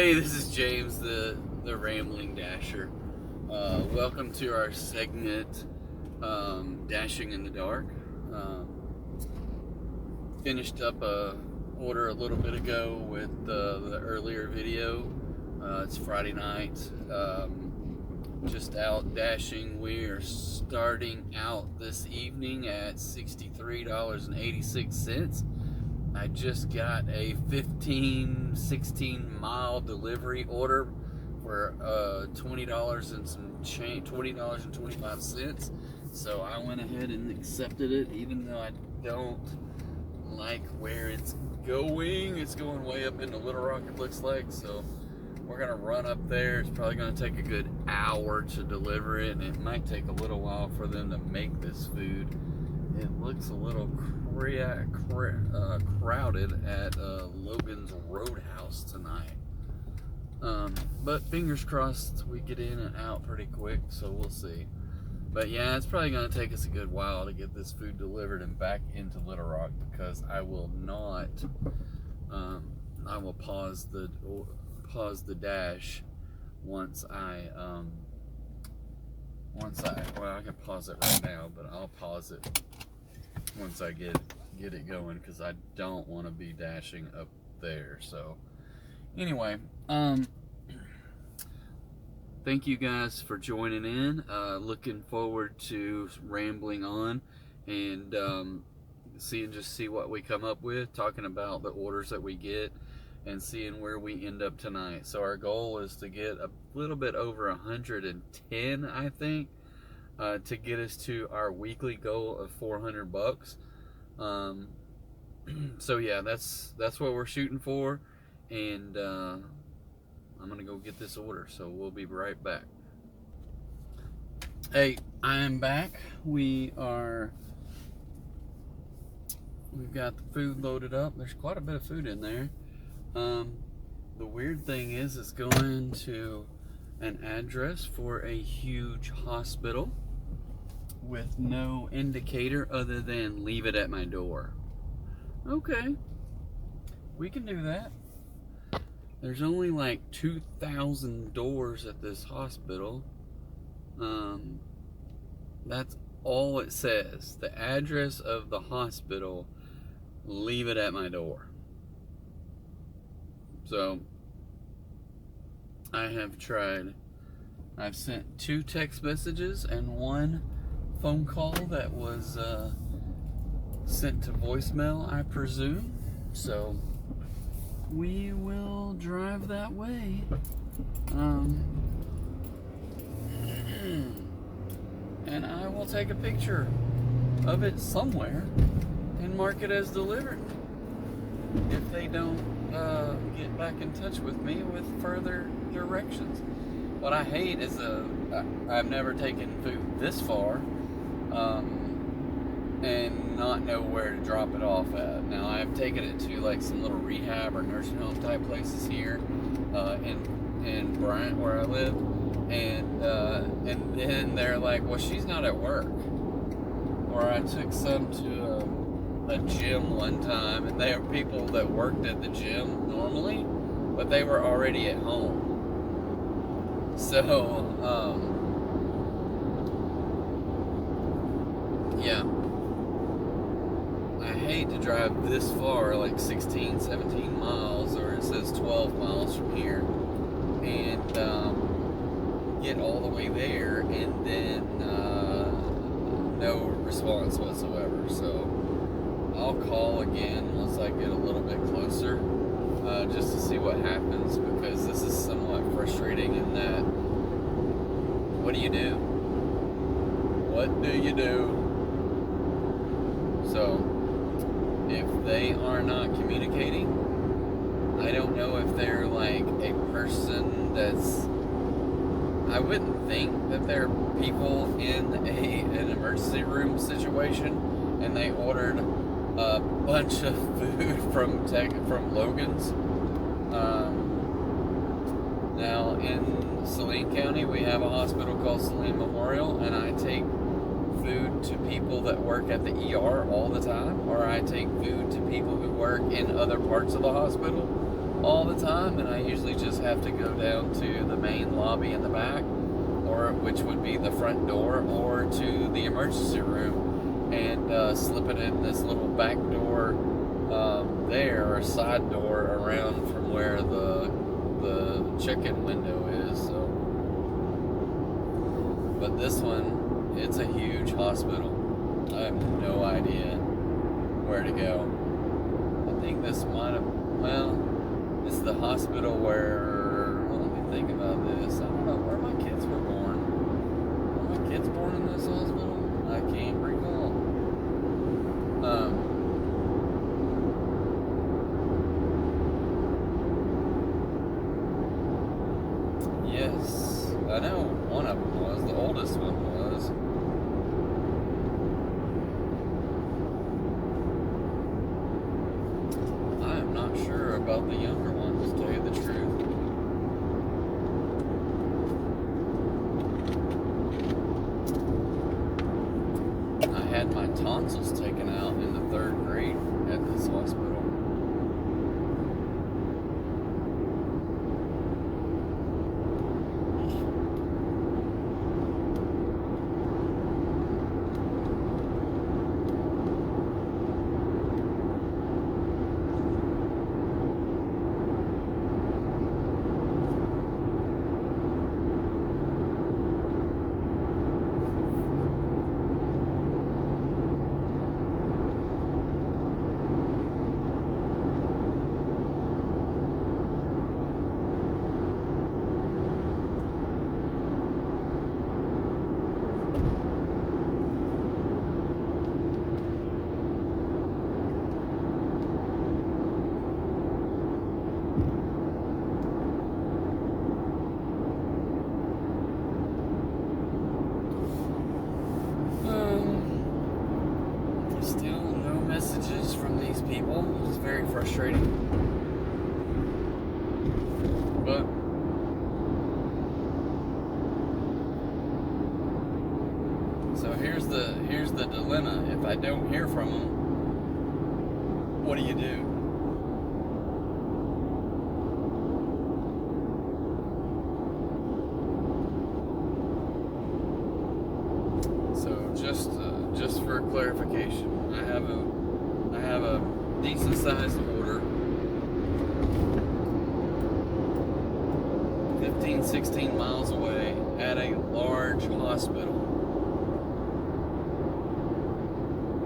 Hey, this is James, the Rambling Dasher. Welcome to our segment, Dashing in the Dark. Finished up a order a little bit ago with the earlier video. It's Friday night. Just out dashing. We are starting out this evening at $63.86. I just got a 16 mile delivery order for $20 and some change, $20.25. So I went ahead and accepted it, even though I don't like where it's going. It's going way up into Little Rock, it looks like. So we're gonna run up there. It's probably gonna take a good hour to deliver it, and it might take a little while for them to make this food. It looks a little crowded at Logan's Roadhouse tonight. But fingers crossed we get in and out pretty quick, so we'll see. But yeah, it's probably going to take us a good while to get this food delivered and back into Little Rock, because I will not, I will pause the dash once I well, I can pause it right now, but I'll pause it once I get it going, because I don't want to be dashing up there. So anyway, thank you guys for joining in. Looking forward to rambling on and see what we come up with, talking about the orders that we get and seeing where we end up tonight. So our goal is to get a little bit over 110, I think, to get us to our weekly goal of $400. So yeah, that's what we're shooting for, and I'm gonna go get this order. So we'll be right back. Hey, I am back. We've got the food loaded up. There's quite a bit of food in there. The weird thing is, it's going to an address for a huge hospital with no indicator other than leave it at my door. Okay, we can do that. There's only like 2,000 doors at this hospital. That's all it says. The address of the hospital, leave it at my door. So I've sent 2 text messages and 1 phone call that was sent to voicemail, I presume. So we will drive that way. And I will take a picture of it somewhere and mark it as delivered if they don't get back in touch with me with further directions. What I hate is I've never taken food this far and not know where to drop it off at. Now, I've taken it to like some little rehab or nursing home type places here in Bryant, where I live, and then they're like, well, she's not at work. Or I took some to a gym one time, and they were people that worked at the gym normally, but they were already at home. So yeah, I hate to drive this far, like 16, 17 miles, or it says 12 miles from here, and get all the way there, and then no response whatsoever. So I'll call again once I get a little bit closer, just to see what happens, because this is somewhat frustrating in that, what do you do? What do you do? So if they are not communicating, I don't know if they're like a person that's, I wouldn't think that they're people in an emergency room situation and they ordered a bunch of food from Logan's. Now in Saline County, we have a hospital called Saline Memorial, and I take food to people that work at the ER all the time, or I take food to people who work in other parts of the hospital. all the time, and I usually just have to go down to the main lobby in the back, or which would be the front door, or to the emergency room, and slip it in this little back door there, or side door around from where the check-in window is. So, but this one, it's a huge hospital. I have no idea where to go. I think this might have, well, this is the hospital where, well, let me think about this. I don't know where my kids were born. Were my kids born in this hospital? I can't recall. Yes, I know one of them was, the oldest one was. I am not sure about the younger ones, to tell you the truth. I had my tonsils taken out in the 3rd grade at this hospital. Still no messages from these people. It's very frustrating. But so here's the dilemma. If I don't hear from them, what do you do? So just for clarification, I have a decent sized order, 15, 16 miles away at a large hospital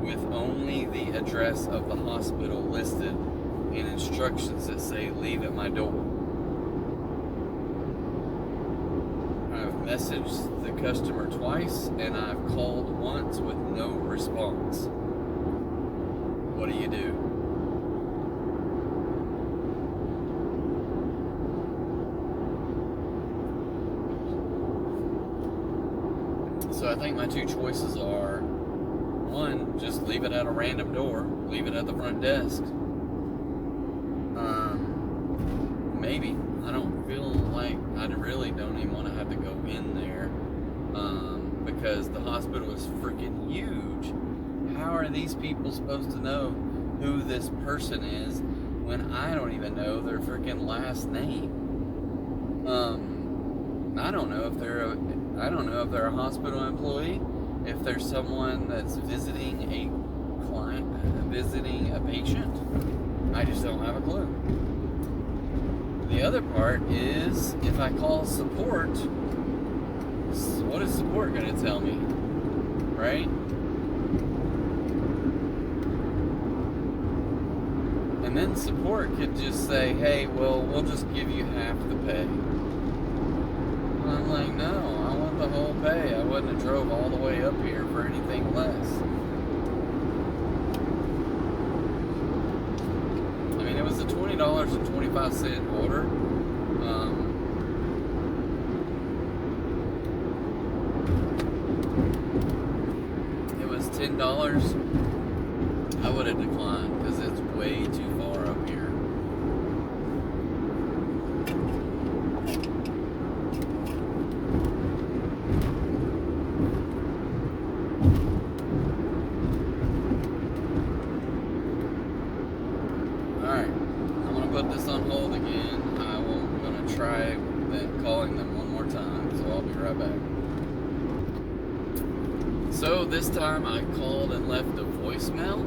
with only the address of the hospital listed and instructions that say leave at my door. I've messaged the customer twice and I've called once with no response. What do you do? So I think my two choices are, one, just leave it at a random door, leave it at the front desk. Maybe. I don't feel like, I really don't even want to have to go in there, because the hospital is freaking huge. How are these people supposed to know who this person is when I don't even know their freaking last name? I don't know if they're a hospital employee, if there's someone that's visiting a client, visiting a patient. I just don't have a clue. The other part is, if I call support, what is support going to tell me, right? And then support could just say, hey, well, we'll just give you half the pay. And I'm like, no, I want the whole pay. I wouldn't have drove all the way up here for anything less. I mean, it was a $20.25 order. It was $10. I would have declined because it's way too far up here. Alright, I'm going to put this on hold again. than calling them one more time, so I'll be right back. So this time I called and left a voicemail.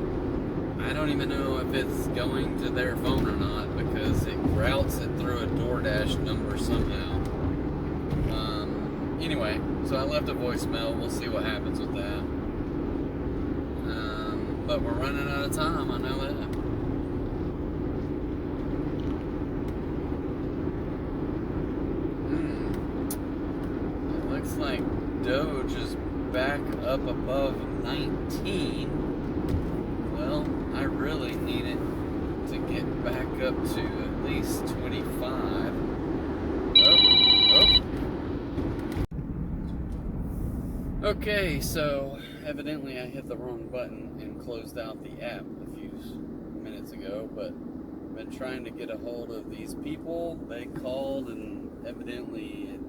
I don't even know if it's going to their phone or not because it routes it through a DoorDash number somehow. Anyway, so I left a voicemail. We'll see what happens with that. But we're running out of time, I know that. It looks like Doge is back up above 19. Well, I really need it to get back up to at least 25. Oh. Okay, so evidently I hit the wrong button and closed out the app a few minutes ago, but I've been trying to get a hold of these people. They called, and evidently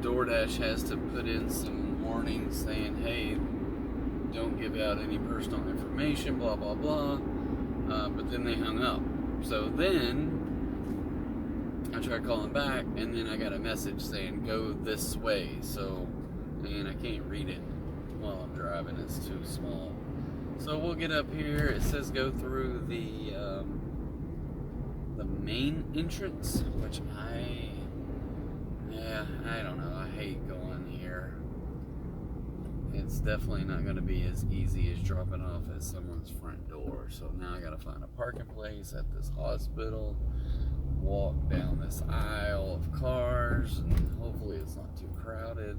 DoorDash has to put in some warnings saying, hey, don't give out any personal information, blah, blah, blah. But then they hung up. So then I tried calling back, and then I got a message saying, go this way. So, and I can't read it while I'm driving. It's too small. So we'll get up here. It says go through the main entrance, which I don't know. I hate going here. It's definitely not going to be as easy as dropping off at someone's front door. So now I got to find a parking place at this hospital, walk down this aisle of cars, and hopefully it's not too crowded.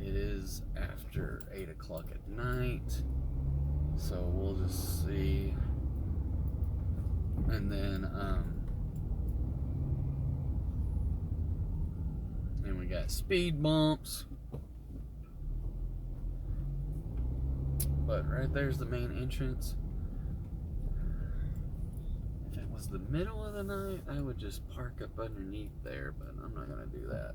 It is after 8 o'clock at night, so we'll just see. And then we got speed bumps. But right there's the main entrance. If it was the middle of the night, I would just park up underneath there, but I'm not gonna do that.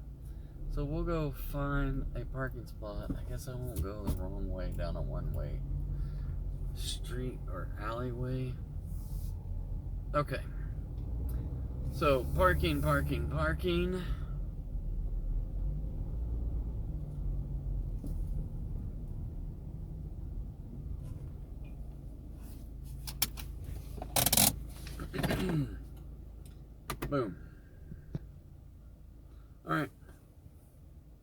So we'll go find a parking spot. I guess I won't go the wrong way down a one-way street or alleyway. Okay. So parking. Boom. Alright.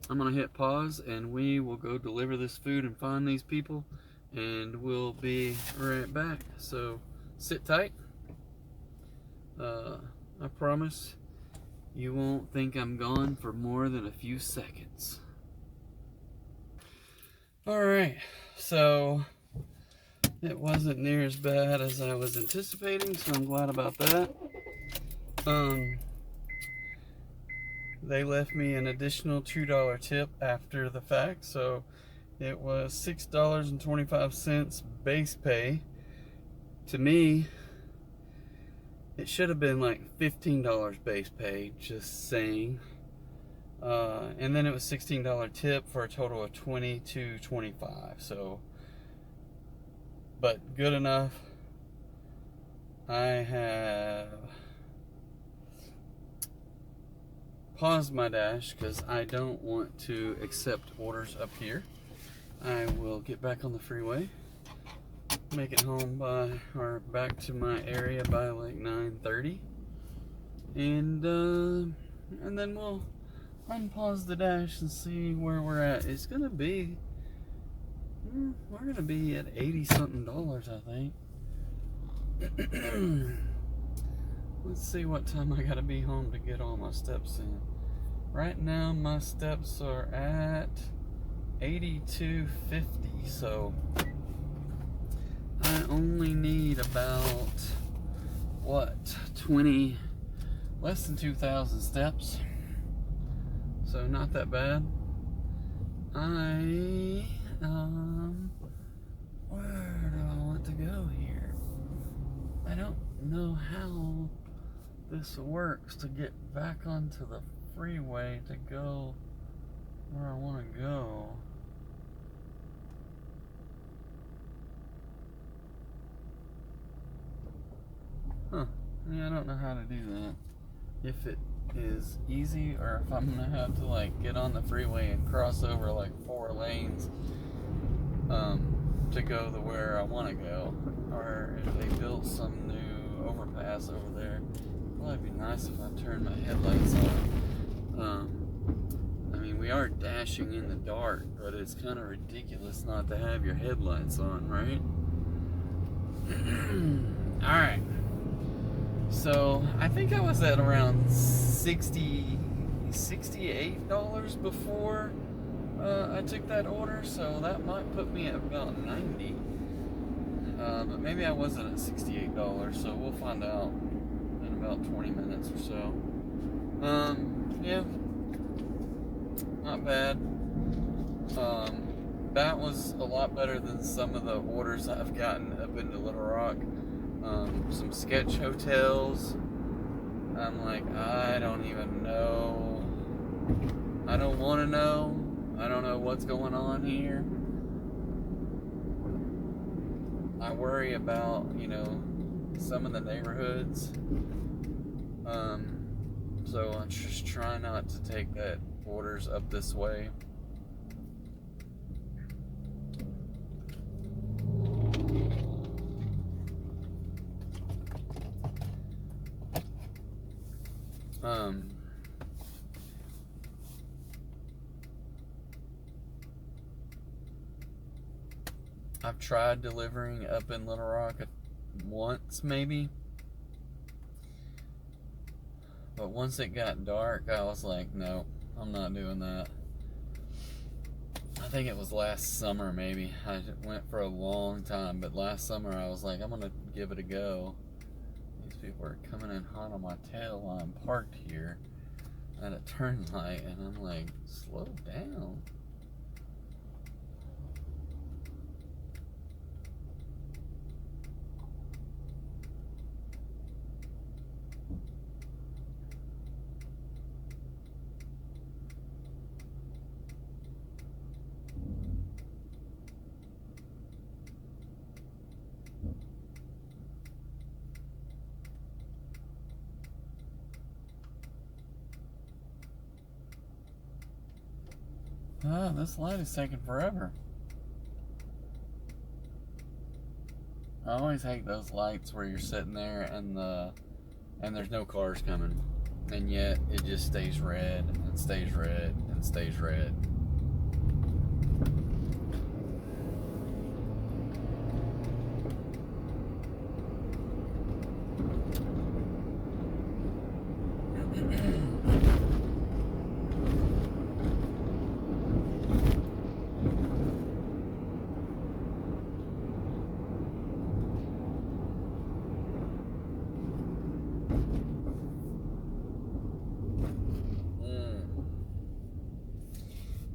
I'm going to hit pause and we will go deliver this food and find these people, and we'll be right back. So sit tight. I promise you won't think I'm gone for more than a few seconds. Alright. So it wasn't near as bad as I was anticipating, so I'm glad about that. They left me an additional $2 tip after the fact, so it was $6.25 base pay. To me, it should have been like $15 base pay, just saying. And then it was $16 tip for a total of $22.25. So, but good enough. I have paused my dash because I don't want to accept orders up here. I will get back on the freeway, make it home back to my area by like 9:30, and then we'll unpause the dash and see where we're at. It's gonna be, we're gonna be at $80-something, I think. Let's see what time I gotta be home to get all my steps in. Right now my steps are at 8250, so I only need about less than 2,000 steps, so not that bad. Where do I want to go here? I don't know how this works to get back onto the freeway to go where I want to go. Huh. Yeah, I don't know how to do that. if it is easy or if I'm gonna have to like get on the freeway and cross over like 4 lanes to go to where I want to go, or if they built some new overpass over there. It'd probably be nice if I turned my headlights on. I mean, we are dashing in the dark, but it's kind of ridiculous not to have your headlights on, right? Alright. So, I think I was at around $68 before I took that order, so that might put me at about 90. But maybe I wasn't at $68, so we'll find out in about 20 minutes or so. Yeah. Not bad. That was a lot better than some of the orders I've gotten up into Little Rock. Some sketch hotels. I'm like, I don't even know. I don't want to know. I don't know what's going on here. I worry about, some of the neighborhoods. So I'm just trying not to take that orders up this way. I've tried delivering up in Little Rock once, maybe. But once it got dark, I was like, no, I'm not doing that. I think it was last summer, maybe. I went for a long time, but last summer I was like, I'm going to give it a go. These people are coming in hot on my tail while I'm parked here at a turn light, and I'm like, slow down. This light is taking forever. I always hate those lights where you're sitting there and there's no cars coming, and yet it just stays red and stays red and stays red.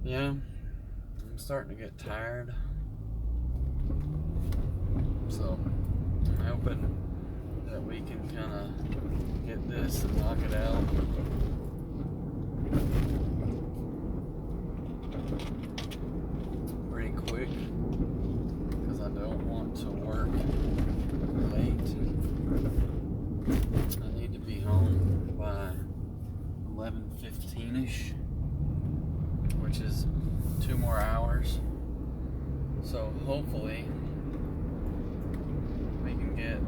Yeah, I'm starting to get tired, so I'm hoping that we can kind of get this and knock it out. Pretty quick, because I don't want to work late. I need to be home by 11:15ish. Which is 2 more hours. So hopefully we can get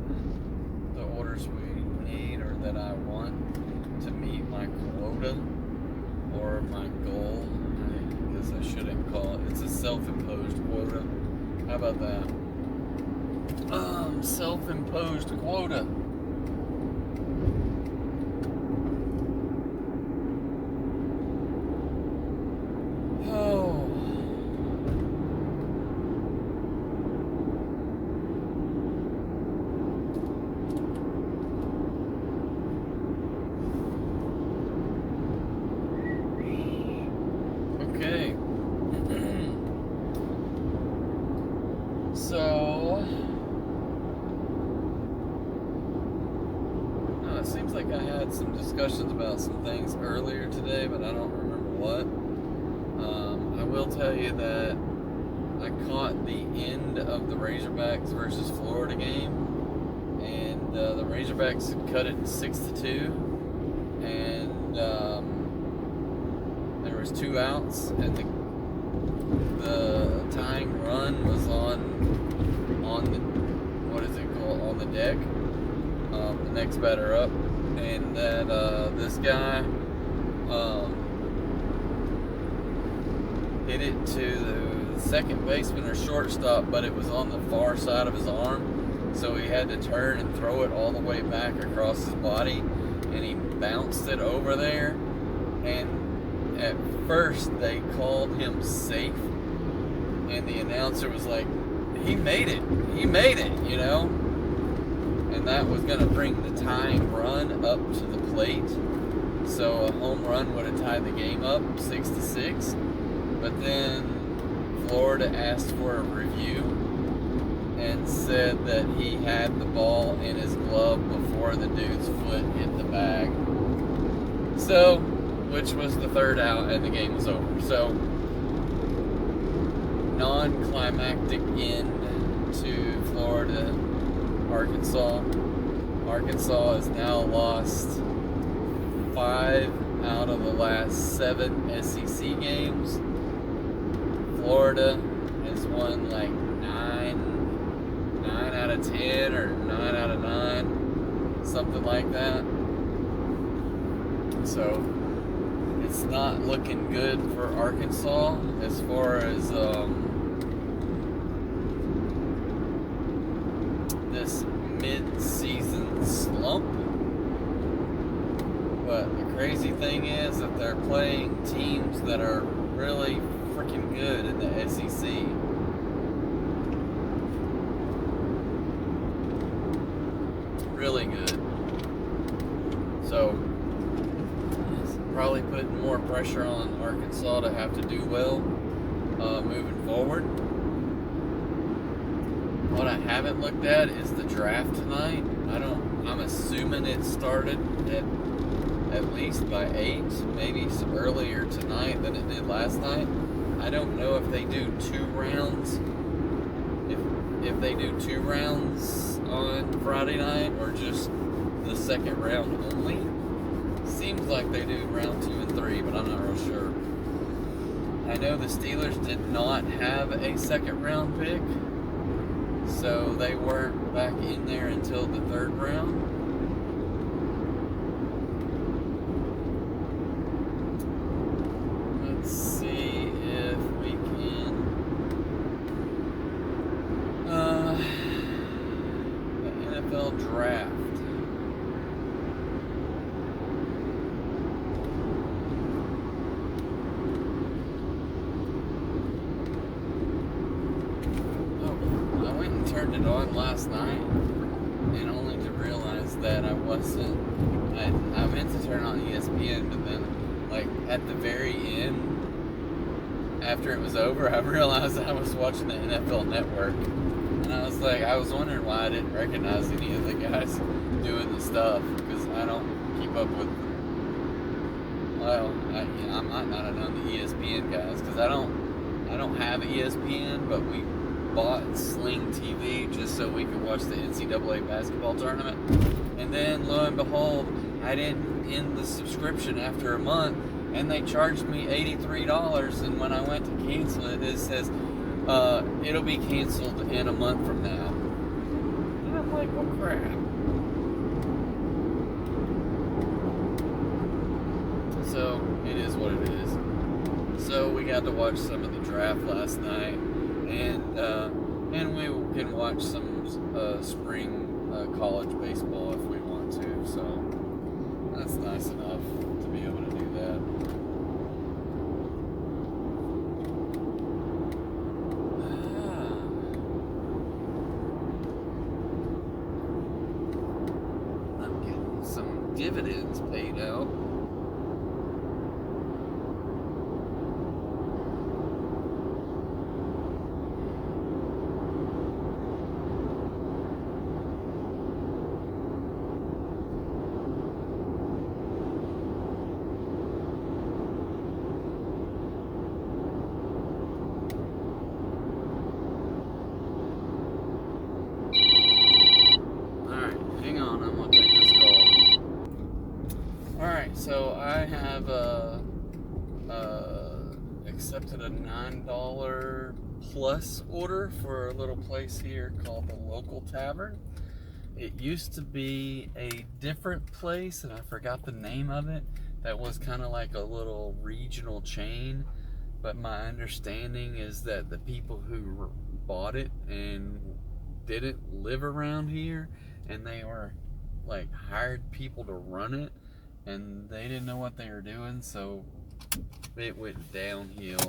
the orders we need or that I want to meet my quota or my goal. I guess I shouldn't call it. It's a self-imposed quota. How about that? Self-imposed quota. I had some discussions about some things earlier today, but I don't remember what. I will tell you that I caught the end of the Razorbacks versus Florida game, and the Razorbacks cut it 6-2, was 2 outs, and the tying run was on the, what is it called, on the deck, the next batter up, and that this guy hit it to the second baseman or shortstop, but it was on the far side of his arm, so he had to turn and throw it all the way back across his body, and he bounced it over there. And at first they called him safe, and the announcer was like, he made it, you know, and that was going to bring the tying run up to the plate, so a home run would have tied the game up 6-6. But then Florida asked for a review and said that he had the ball in his glove before the dude's foot hit the bag. So, which was the third out, and the game was over. So, non-climactic end to Florida, Arkansas. Arkansas has now lost 5 out of the last 7 SEC games. Florida has won like 9 out of 10 or 9 out of 9, something like that. So it's not looking good for Arkansas as far as this mid-season slump. But the crazy thing is that they're playing teams that are really freaking good in the SEC. Really good. So it's probably putting more pressure on Arkansas to have to do well moving forward. What I haven't looked at is the draft tonight. I'm assuming it started at least by 8, maybe earlier tonight than it did last night. I don't know if they do 2 rounds. If they do 2 rounds on Friday night or just the second round only. Seems like they do round 2 and 3, but I'm not real sure. I know the Steelers did not have a second round pick, so they weren't back in there until the 3rd round. Let's see if we can the NFL draft. Turned it on last night, and only to realize that I meant to turn on ESPN, but then, like, at the very end, after it was over, I realized I was watching the NFL Network, and I was like, I was wondering why I didn't recognize any of the guys doing the stuff, because I don't keep up with, well, I might not have known the ESPN guys, because I don't have ESPN, but we bought Sling TV just so we could watch the NCAA basketball tournament. And then, lo and behold, I didn't end the subscription after a month, and they charged me $83. And when I went to cancel it, it says it'll be canceled in a month from now. And I'm like, well, crap. So it is what it is. So we got to watch some of the draft last night. And we can watch some spring college baseball if we want to, so that's nice enough to be able to do that. I'm getting some dividends paid out. So I have accepted a $9 plus order for a little place here called the Local Tavern. It used to be a different place, and I forgot the name of it. That was kind of like a little regional chain. But my understanding is that the people who bought it and didn't live around here, and they were like hired people to run it, and they didn't know what they were doing, so it went downhill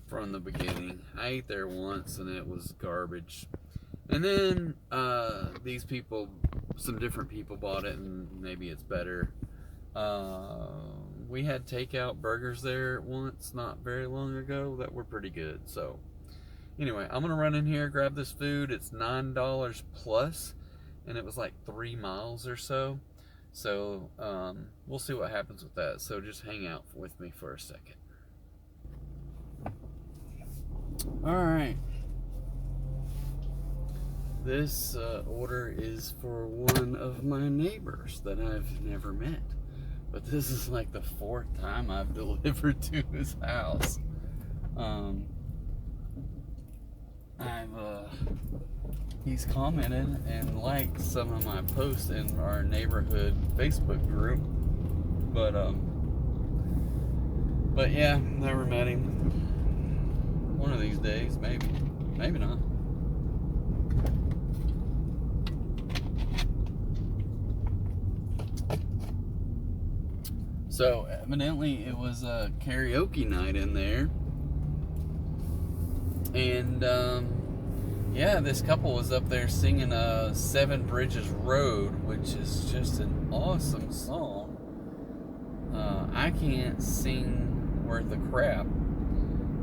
from the beginning. I ate there once and it was garbage. And then these people, some different people bought it, and maybe it's better. We had takeout burgers there once, not very long ago, that were pretty good. So anyway, I'm gonna run in here, grab this food. It's $9 plus, and it was like 3 miles or so. So we'll see what happens with that. So just hang out with me for a second. All right. This order is for one of my neighbors that I've never met. But this is like the 4th time I've delivered to his house. He's commented and liked some of my posts in our neighborhood Facebook group. But yeah, never met him. One of these days, maybe. Maybe not. So evidently it was a karaoke night in there. And yeah, this couple was up there singing Seven Bridges Road, which is just an awesome song. I can't sing worth a crap,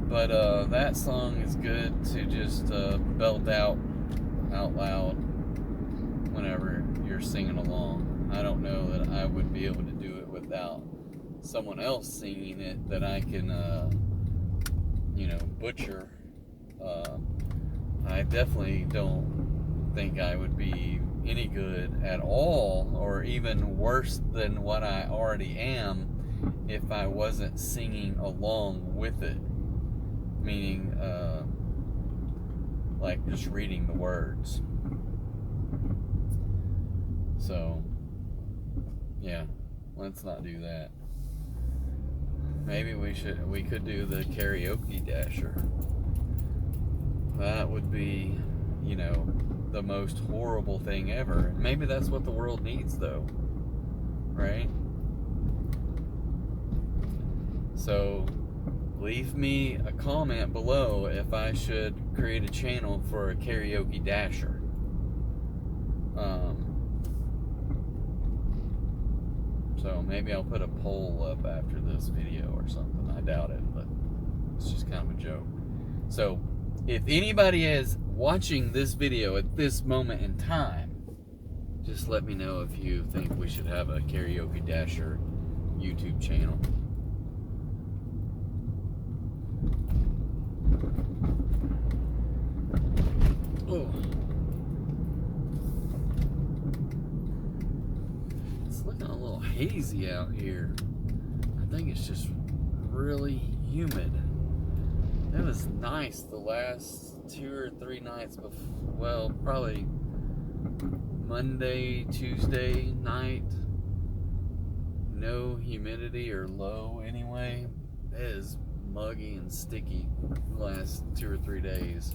but that song is good to just belt out loud whenever you're singing along. I don't know that I would be able to do it without someone else singing it that I can butcher. I definitely don't think I would be any good at all, or even worse than what I already am, if I wasn't singing along with it. Meaning, like just reading the words. So, yeah, let's not do that. Maybe we could do the Karaoke Dasher. That would be, the most horrible thing ever. Maybe that's what the world needs, though. Right? So, leave me a comment below if I should create a channel for a Karaoke Dasher. So maybe I'll put a poll up after this video or something. I doubt it, but it's just kind of a joke. So if anybody is watching this video at this moment in time, just let me know if you think we should have a Karaoke Dasher YouTube channel. Oh. It's looking a little hazy out here. I think it's just really humid. It was nice the last 2 or 3 nights before, well, probably Monday, Tuesday night. No humidity, or low anyway. It is muggy and sticky the last 2 or 3 days.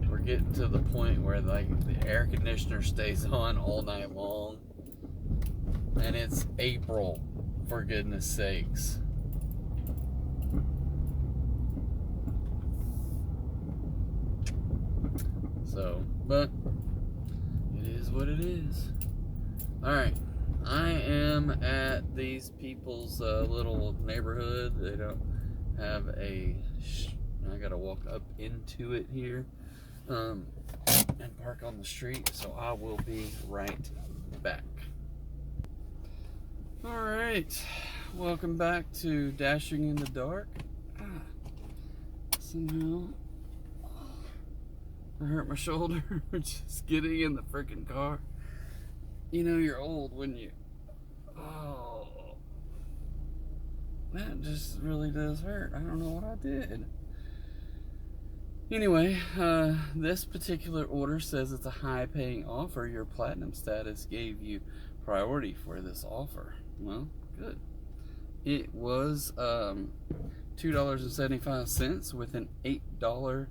We're getting to the point where like the air conditioner stays on all night long, and it's April, for goodness sakes. So, but it is what it is. Alright, I am at these people's little neighborhood. They don't have I gotta walk up into it here and park on the street, so I will be right back. Alright, welcome back to Dashing in the Dark. Somehow I hurt my shoulder just getting in the freaking car. You know you're old when you... Oh that just really does hurt. I don't know what I did. Anyway, this particular order says it's a high-paying offer. Your platinum status gave you priority for this offer. Well, good. It was $2.75 with an $8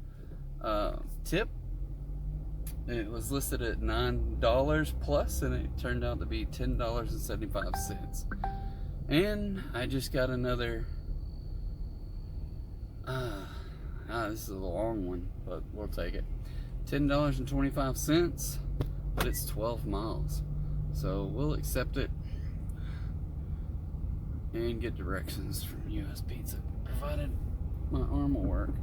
tip. It was listed at $9 plus, and it turned out to be $10.75. And I just got another. This is a long one, but we'll take it. $10.25, but it's 12 miles. So we'll accept it and get directions from US Pizza, provided my arm will work.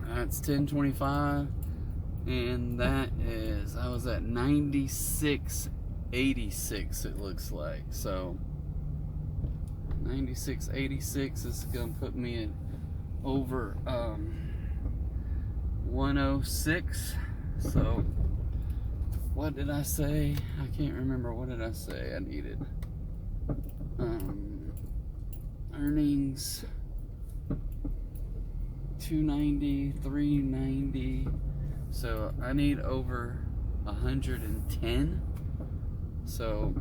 That's $10.25, and that is, I was at $96.86, it looks like. So $96.86 is gonna put me in over 106. So what did I say? I can't remember. What did I say I needed? Earnings 290, 390. So I need over 110. So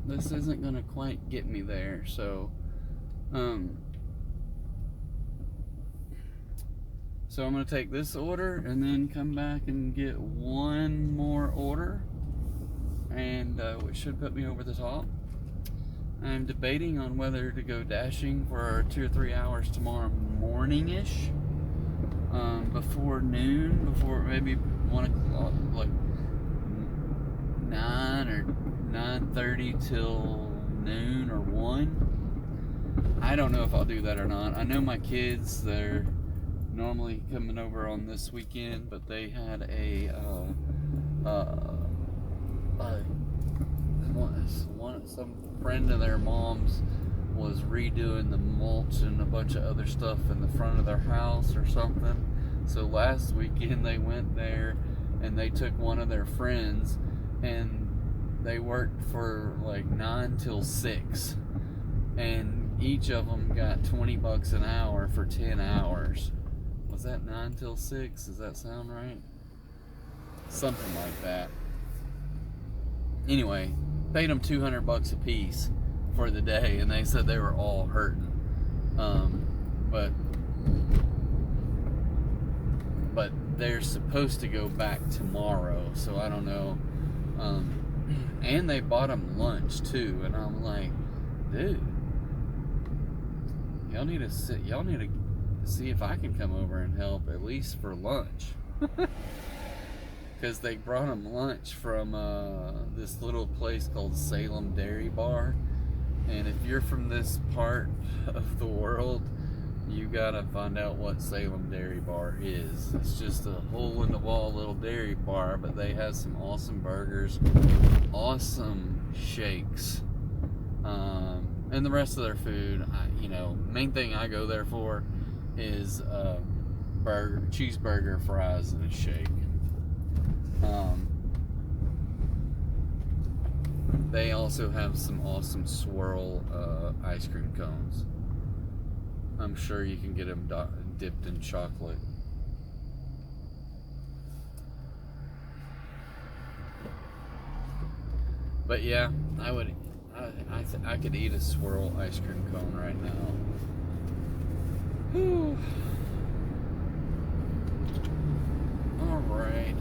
this isn't gonna quite get me there. So I'm gonna take this order and then come back and get one more order, and which should put me over the top. I'm debating on whether to go dashing for 2 or 3 hours tomorrow morning-ish, before noon, before maybe 1 o'clock, like 9 or 9:30 till noon or 1. I don't know if I'll do that or not. I know my kids, they're normally coming over on this weekend, but they had some friend of their mom's was redoing the mulch and a bunch of other stuff in the front of their house or something. So last weekend they went there and they took one of their friends, and they worked for like 9 till 6, and each of them got $20 an hour for 10 hours. Was that 9 till 6? Does that sound right? Something like that. Anyway, paid them $200 a piece for the day, and they said they were all hurting. But they're supposed to go back tomorrow, so I don't know. And they bought them lunch too, and I'm like, dude, y'all need to see if I can come over and help at least for lunch. Because they brought them lunch from this little place called Salem Dairy Bar. And if you're from this part of the world, you gotta find out what Salem Dairy Bar is. It's just a hole-in-the-wall little dairy bar, but they have some awesome burgers, awesome shakes, and the rest of their food. Main thing I go there for is cheeseburger, fries, and a shake. They also have some awesome swirl ice cream cones. I'm sure you can get them dipped in chocolate. But yeah, I could eat a swirl ice cream cone right now. Whew. All right.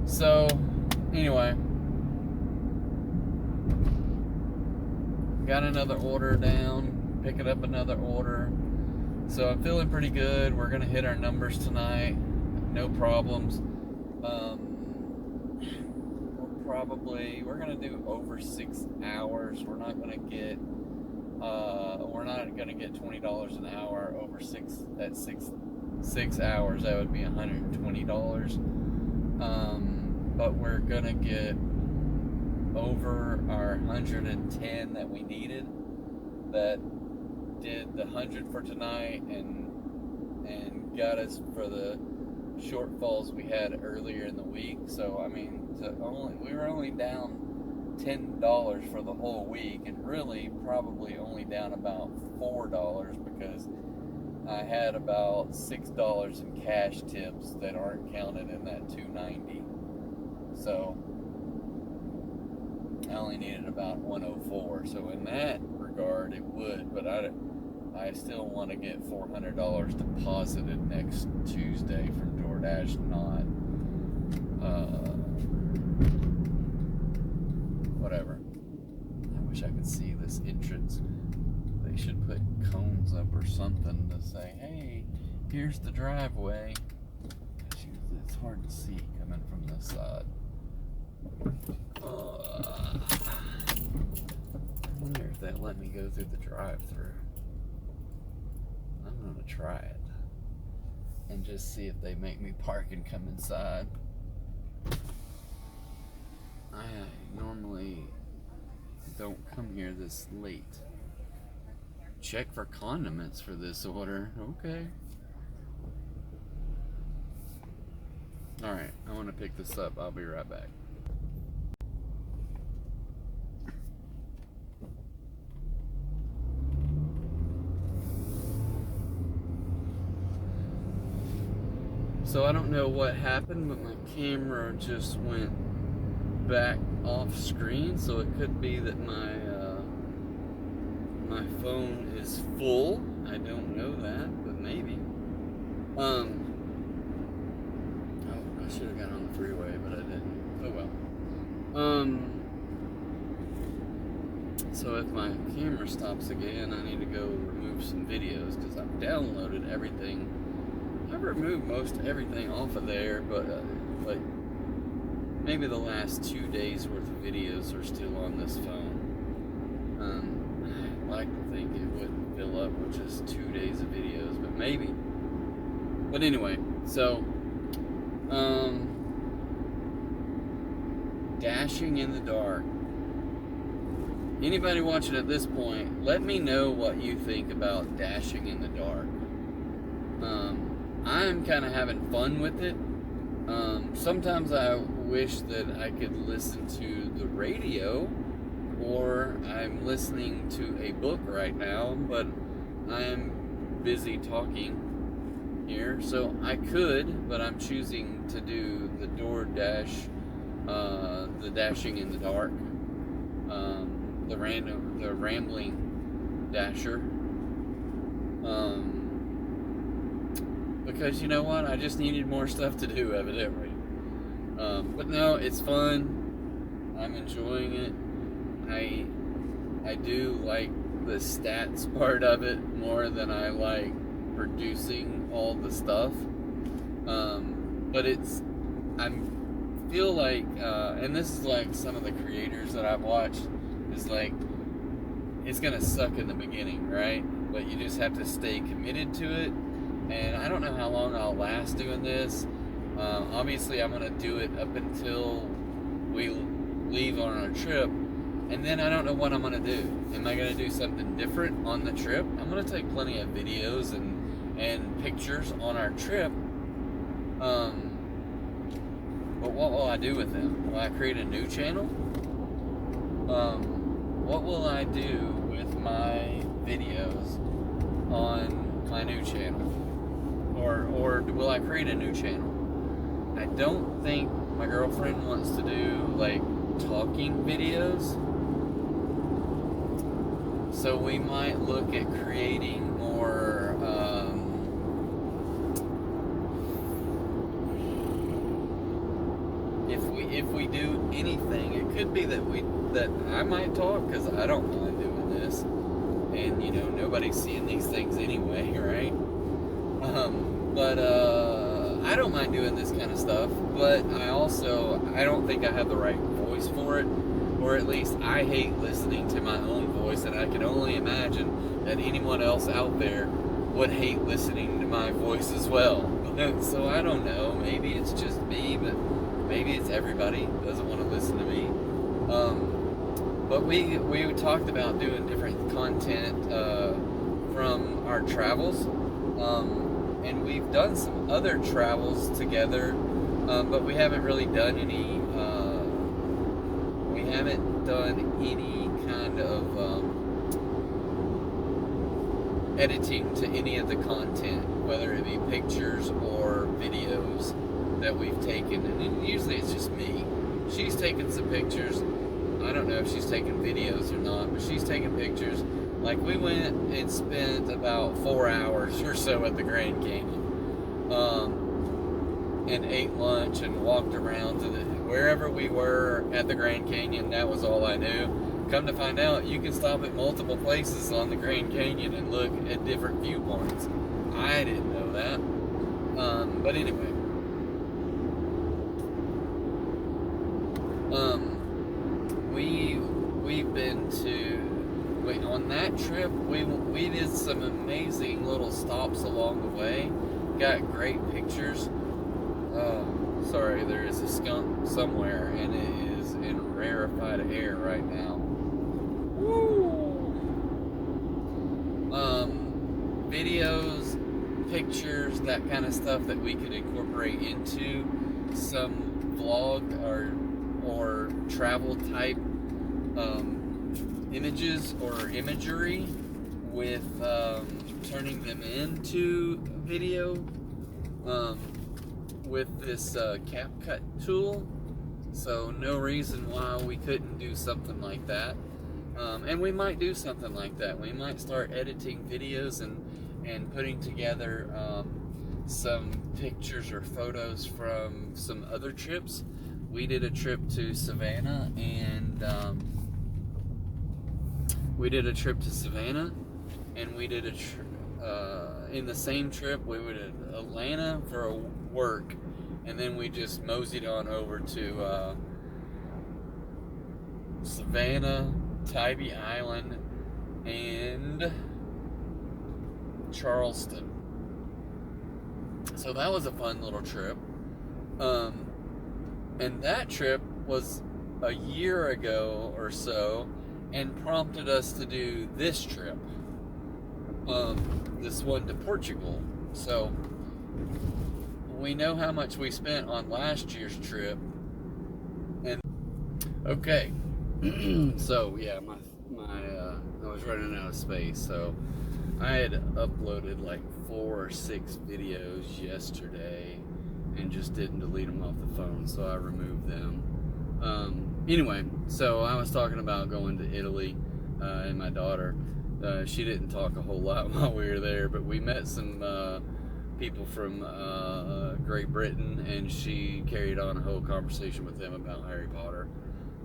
So, anyway, got another order down, picking up another order. So I'm feeling pretty good. We're gonna hit our numbers tonight, no problems. We're gonna do over 6 hours. We're not gonna get $20 an hour over 6 hours. That would be $120. But we're gonna get over our 110 that we needed. That did the 100 for tonight and got us for the shortfalls we had earlier in the week. So I mean, we were only down $10 for the whole week, and really probably only down about $4 because I had about $6 in cash tips that aren't counted in that $2.90. So I only needed about $104. So in that regard, it would, but I still want to get $400 deposited next Tuesday from DoorDash, not whatever. I wish I could see this entrance. They should put cones up or something to say, hey, here's the driveway. It's hard to see coming from this side. I wonder if they'll let me go through the drive-thru. I'm gonna try it and just see if they make me park and come inside. I normally don't come here this late. Check for condiments for this order. Okay. Alright, I want to pick this up. I'll be right back. So I don't know what happened, but my camera just went back off screen, so it could be that my phone is full. I don't know that, but maybe. Oh, I should have got on the freeway, but I didn't. Oh well. So if my camera stops again, I need to go remove some videos because I've downloaded everything. I've removed most everything off of there, but like maybe the last 2 days worth of videos are still on this phone. I'd like to think it wouldn't fill up with just 2 days of videos, but maybe. But anyway, so dashing in the dark. Anybody watching at this point, let me know what you think about dashing in the dark. I'm kind of having fun with it. Sometimes I wish that I could listen to the radio, or I'm listening to a book right now, but I'm busy talking here, so I could, but I'm choosing to do the DoorDash, the dashing in the dark, the rambling dasher. Because you know what? I just needed more stuff to do, evidently. But no, it's fun. I'm enjoying it. I do like the stats part of it more than I like producing all the stuff. But I feel like, and this is like some of the creators that I've watched, is like, it's gonna suck in the beginning, right? But you just have to stay committed to it. And I don't know how long I'll last doing this. Obviously, I'm going to do it up until we leave on our trip. And then I don't know what I'm going to do. Am I going to do something different on the trip? I'm going to take plenty of videos and pictures on our trip. But what will I do with them? Will I create a new channel? What will I do with my videos on my new channel? Or will I create a new channel? I don't think my girlfriend wants to do like talking videos, so we might look at creating more if we do anything, it could be that I might talk, because I don't mind doing this, and you know, nobody's seeing these things anyway, right? But I don't mind doing this kind of stuff, but I don't think I have the right voice for it, or at least I hate listening to my own voice, and I can only imagine that anyone else out there would hate listening to my voice as well. So I don't know, maybe it's just me, but maybe it's everybody who doesn't want to listen to me. But we talked about doing different content from our travels. And we've done some other travels together, but we haven't really done any haven't done any kind of editing to any of the content, whether it be pictures or videos that we've taken. And usually it's just me. She's taken some pictures. I don't know if she's taking videos or not, but she's taking pictures. Like, we went and spent about 4 hours or so at the Grand Canyon, and ate lunch and walked around to wherever we were at the Grand Canyon. That was all I knew. Come to find out, you can stop at multiple places on the Grand Canyon and look at different viewpoints. I didn't know that. But anyway, we've been to, on that trip, we did some amazing little stops along the way. Got great pictures. Sorry, there is a skunk somewhere, and it is in rarefied air right now. Woo! Videos, pictures, that kind of stuff that we could incorporate into some vlog or travel type images or imagery, with turning them into video with this CapCut tool. So no reason why we couldn't do something like that. And we might do something like that. We might start editing videos and putting together some pictures or photos from some other trips. We did a trip to Savannah, and we did a in the same trip we were in Atlanta for work, and then we just moseyed on over to Savannah, Tybee Island, and Charleston. So that was a fun little trip. And that trip was a year ago or so, and prompted us to do this trip. This one to Portugal. So we know how much we spent on last year's trip. And okay. So yeah, my I was running out of space, so I had uploaded like 4 or 6 videos yesterday and just didn't delete them off the phone, so I removed them. Anyway, so I was talking about going to Italy, and my daughter, she didn't talk a whole lot while we were there, but we met some people from Great Britain, and she carried on a whole conversation with them about Harry Potter,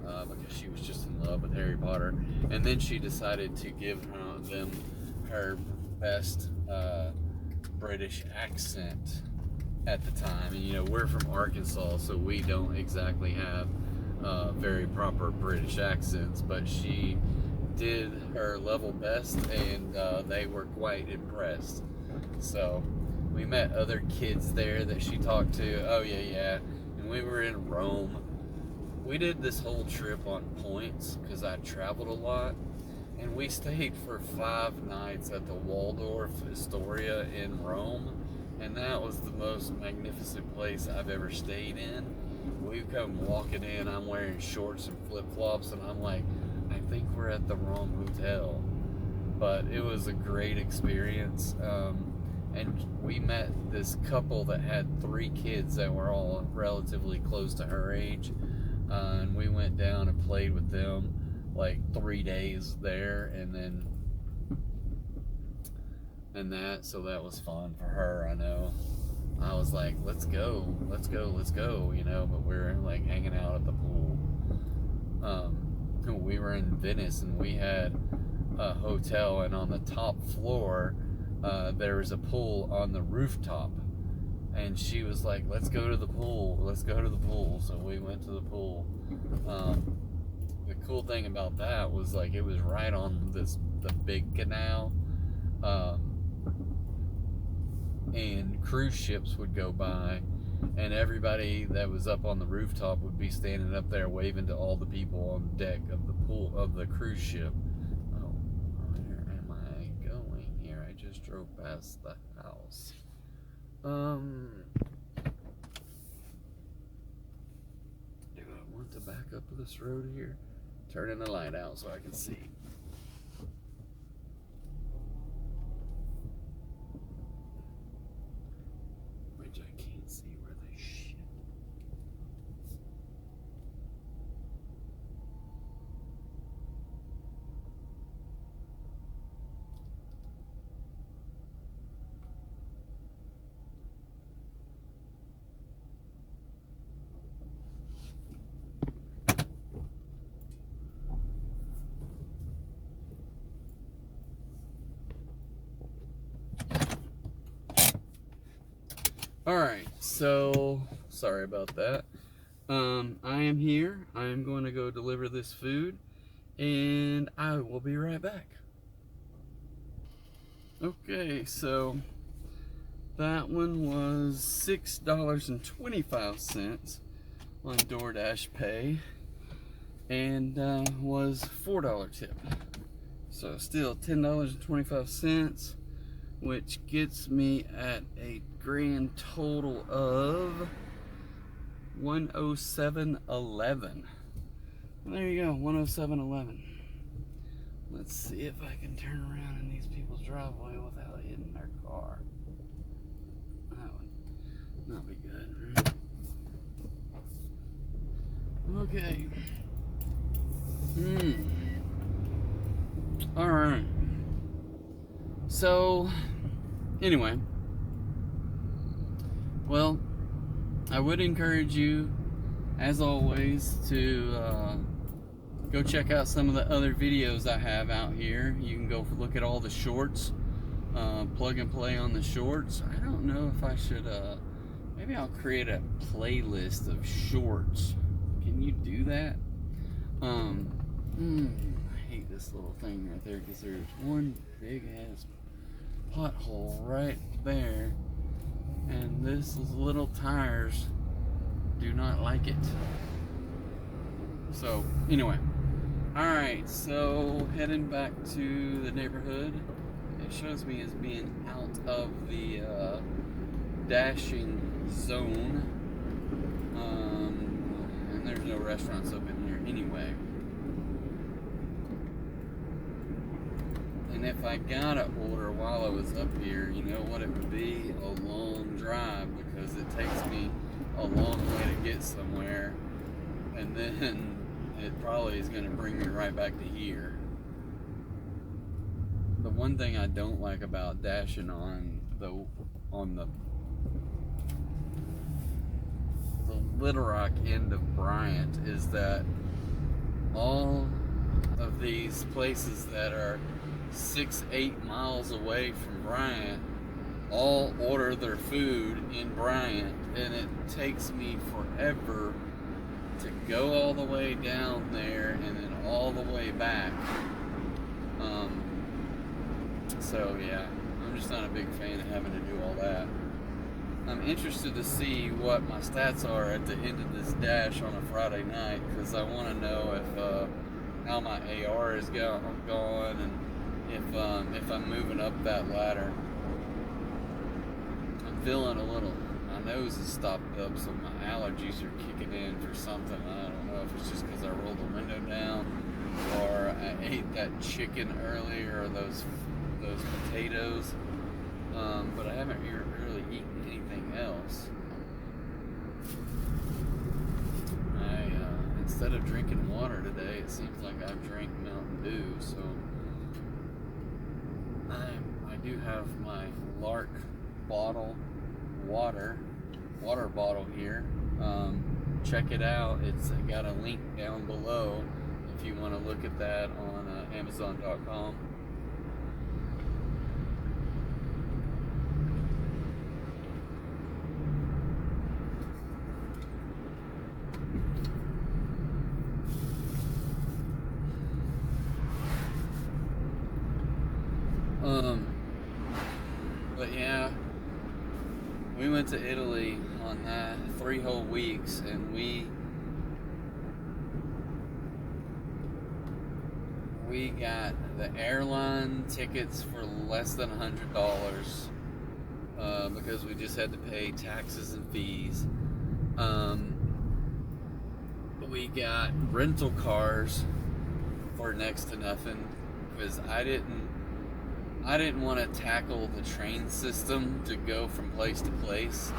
because she was just in love with Harry Potter. And then she decided to give them her best British accent at the time. And you know, we're from Arkansas, so we don't exactly have very proper British accents, but she did her level best, and they were quite impressed. So we met other kids there that she talked to. Oh yeah, and we were in Rome. We did this whole trip on points because I traveled a lot, and we stayed for 5 nights at the Waldorf Astoria in Rome, and that was the most magnificent place I've ever stayed in. We come walking in, I'm wearing shorts and flip-flops, and I'm like, I think we're at the wrong hotel. But it was a great experience. And we met this couple that had 3 kids that were all relatively close to her age. And we went down and played with them like 3 days there, so that was fun for her. I know I was like, let's go, you know, but we're like hanging out at the pool. We were in Venice, and we had a hotel, and on the top floor there was a pool on the rooftop, and she was like, let's go to the pool, so we went to the pool. The cool thing about that was, like, it was right on the big canal, and cruise ships would go by, and everybody that was up on the rooftop would be standing up there waving to all the people on deck of the pool of the cruise ship. Oh, where am I going here? I just drove past the house. Do I want to back up this road here? turning the light out so I can see. Which I can't see where the shit. Alright, so sorry about that. I am here. I am going to go deliver this food, and I will be right back. Okay, so that one was $6.25 on DoorDash Pay, and was $4 tip. So still $10.25, which gets me at a grand total of $107.11. There you go, $107.11. Let's see if I can turn around in these people's driveway without hitting their car. That would not be good, right? Okay. Alright. So, anyway. Well, I would encourage you, as always, to go check out some of the other videos I have out here. You can go look at all the shorts, plug and play on the shorts. I don't know if I should, maybe I'll create a playlist of shorts. Can you do that? I hate this little thing right there because there's one big ass pothole right there, and this little tires do not like it. So anyway, alright, so heading back to the neighborhood. It shows me as being out of the dashing zone, and there's no restaurants open here anyway. And if I got an order while I was up here, you know what it would be? A long drive, because it takes me a long way to get somewhere, and then it probably is going to bring me right back to here. The one thing I don't like about dashing on the Little Rock end of Bryant is that all of these places that are 6-8 miles away from Bryant all order their food in Bryant, and it takes me forever to go all the way down there and then all the way back. So yeah, I'm just not a big fan of having to do all that. I'm interested to see what my stats are at the end of this dash on a Friday night, because I want to know if how my AR is going, and if I'm moving up that ladder. I'm feeling a little, my nose is stopped up, so my allergies are kicking in for something. I don't know if it's just because I rolled the window down, or I ate that chicken earlier, or those potatoes. But I haven't really eaten anything else. Instead of drinking water today, it seems like I've drank Mountain Dew, so I do have my Lark water bottle here. Check it out. It's got a link down below if you want to look at that on Amazon.com. But yeah, we went to Italy on that 3 whole weeks, and we got the airline tickets for less than $100 because we just had to pay taxes and fees. We got rental cars or next to nothing, because I didn't want to tackle the train system to go from place to place,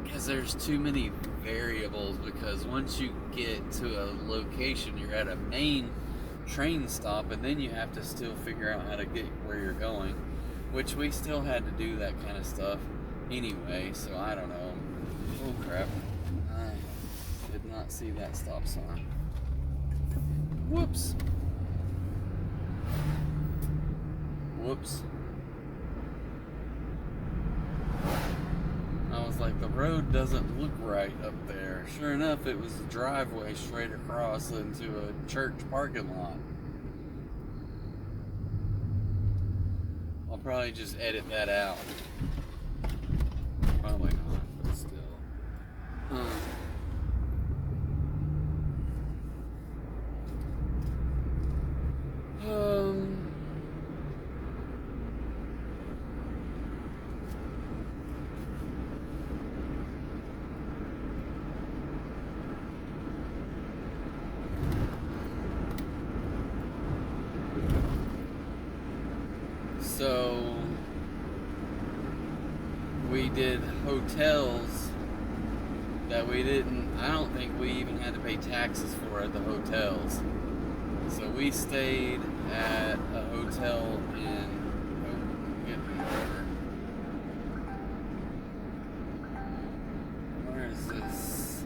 because there's too many variables. Because once you get to a location, you're at a main train stop, and then you have to still figure out how to get where you're going, which we still had to do that kind of stuff anyway. So I don't know. Oh crap, I did not see that stop sign. Whoops. I was like, the road doesn't look right up there. Sure enough, it was a driveway straight across into a church parking lot. I'll probably just edit that out. Probably not, but still. So we did hotels that we didn't, I don't think we even had to pay taxes for at the hotels. So we stayed at a hotel in, where is this?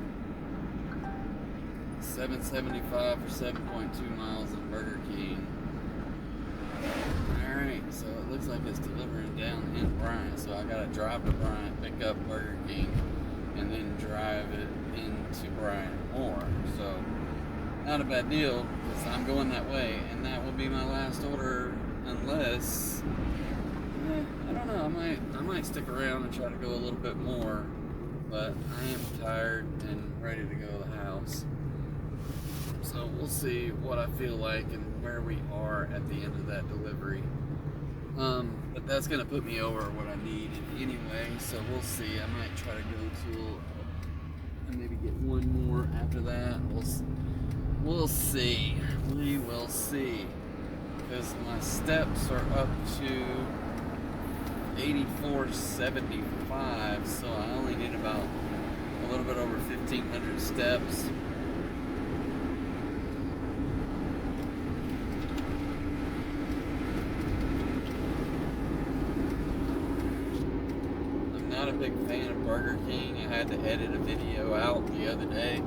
775 for 7.2 miles in Burger King. Alright, so it looks like it's delivering down in Bryant, so I gotta drive to Bryant, pick up Burger King, and then drive it into Bryant more. So, not a bad deal, because I'm going that way, and that will be my last order, unless, I don't know, I might stick around and try to go a little bit more, but I am tired and ready to go to the house. So we'll see what I feel like and where we are at the end of that delivery. But that's gonna put me over what I need anyway, so we'll see. I might try to go to and maybe get one more after that. We'll see. We will see. Because my steps are up to 8475, so I only need about a little bit over 1,500 steps. Not a big fan of Burger King. I had to edit a video out the other day.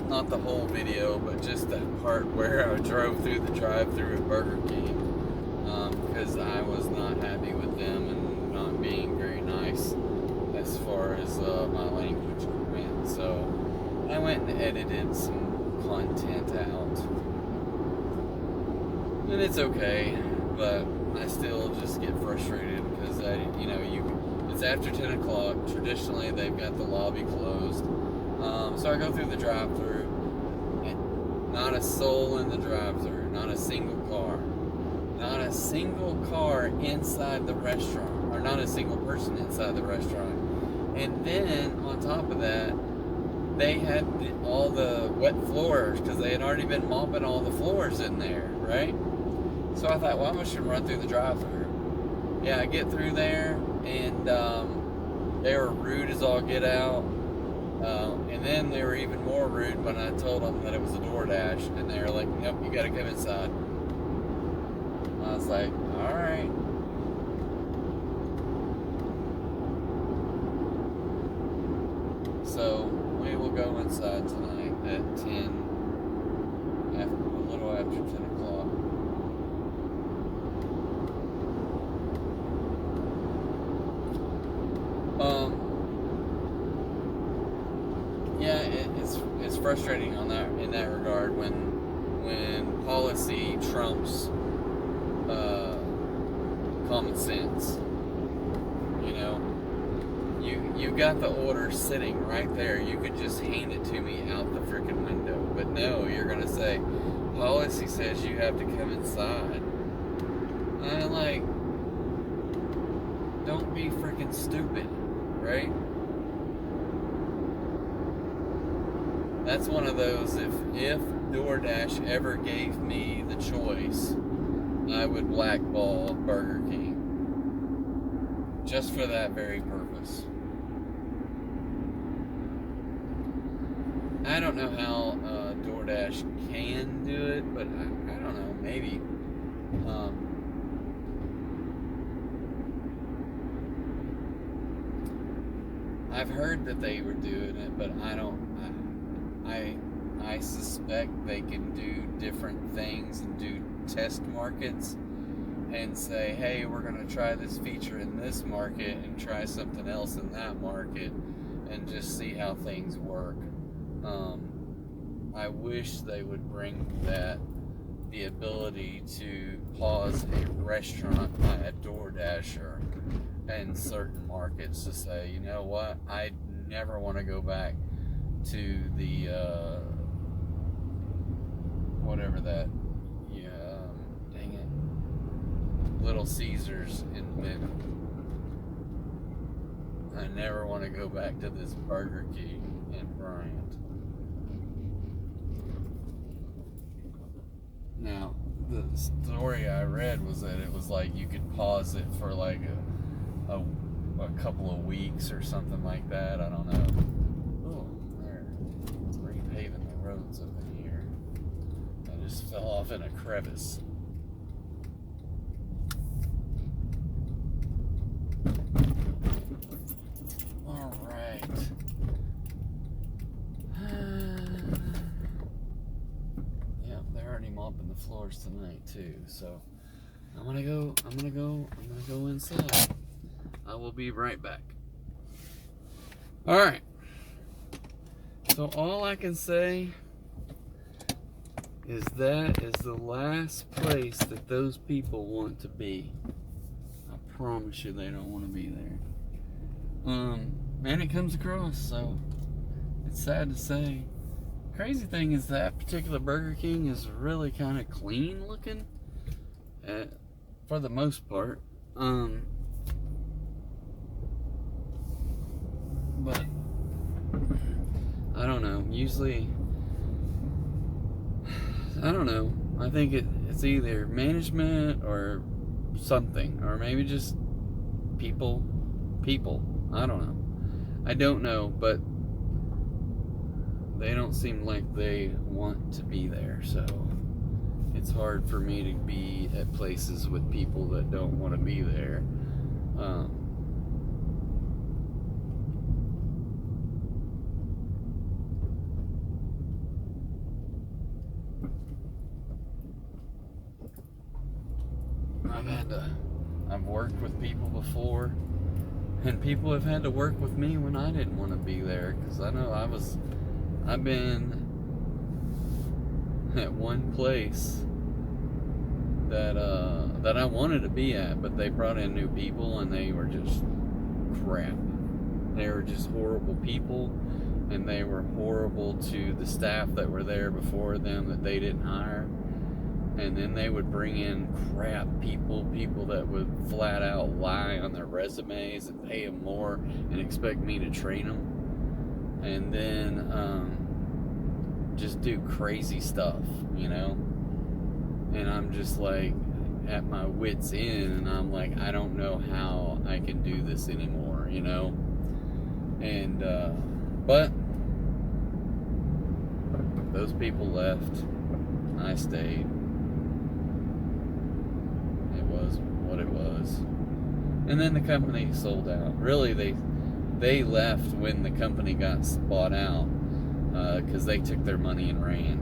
Not the whole video, but just that part where I drove through the drive-thru at Burger King, because I was not happy with them and not being very nice as far as my language went. So I went and edited some content out, and it's okay, but I still just get frustrated because it's after 10 o'clock. Traditionally, they've got the lobby closed. So I go through the drive-thru, and not a soul in the drive-thru, not a single car. Not a single car inside the restaurant, or not a single person inside the restaurant. And then, on top of that, they had all the wet floors, because they had already been mopping all the floors in there, right? So I thought, well, I'm just going to run through the drive-thru. Yeah, I get through there, and they were rude as all get out. And then they were even more rude when I told them that it was a DoorDash, and they were like, nope, you gotta come inside. I was like, alright. So we will go inside tonight at 10, a little after 10 o'clock. Yeah, it's frustrating in that regard when policy trumps common sense. You know, you got the order sitting right there. You could just hand it to me out the freaking window, but no, you're gonna say policy says you have to come inside. And I'm like, don't be freaking stupid, right? that's one of those, if DoorDash ever gave me the choice, I would blackball Burger King. Just for that very purpose. I don't know how DoorDash can do it, but I don't know, maybe. I've heard that they were doing it, but I suspect they can do different things and do test markets and say, hey, we're going to try this feature in this market and try something else in that market and just see how things work. I wish they would bring the ability to pause a restaurant by a DoorDasher in certain markets to say, you know what, I never want to go back to the whatever that, dang it, Little Caesars in Benton. I never want to go back to this Burger King in Bryant. Now, the story I read was that it was like you could pause it for like a couple of weeks or something like that. I don't know. Oh, they're repaving the roads over here. I just fell off in a crevice. All right. Yep, they're already mopping the floors tonight too. So I'm gonna go inside. I will be right back. All right. So all I can say is that is the last place that those people want to be. I promise you they don't want to be there. And it comes across, so it's sad to say. Crazy thing is that particular Burger King is really kind of clean looking, for the most part. But I don't know. Usually, I don't know. I think it's either management or something, or maybe just people. I don't know. I don't know, but they don't seem like they want to be there, so it's hard for me to be at places with people that don't want to be there. I've worked with people before, and people have had to work with me when I didn't want to be there, because I know I've been at one place that I wanted to be at, but they brought in new people and they were just crap. They were just horrible people, and they were horrible to the staff that were there before them that they didn't hire. And then they would bring in crap people that would flat out lie on their resumes and pay them more and expect me to train them. And then just do crazy stuff, you know? And I'm just like at my wit's end, and I'm like, I don't know how I can do this anymore, you know? And, but those people left. I stayed. Was what it was. And then the company sold out. Really, they left when the company got bought out, because they took their money and ran.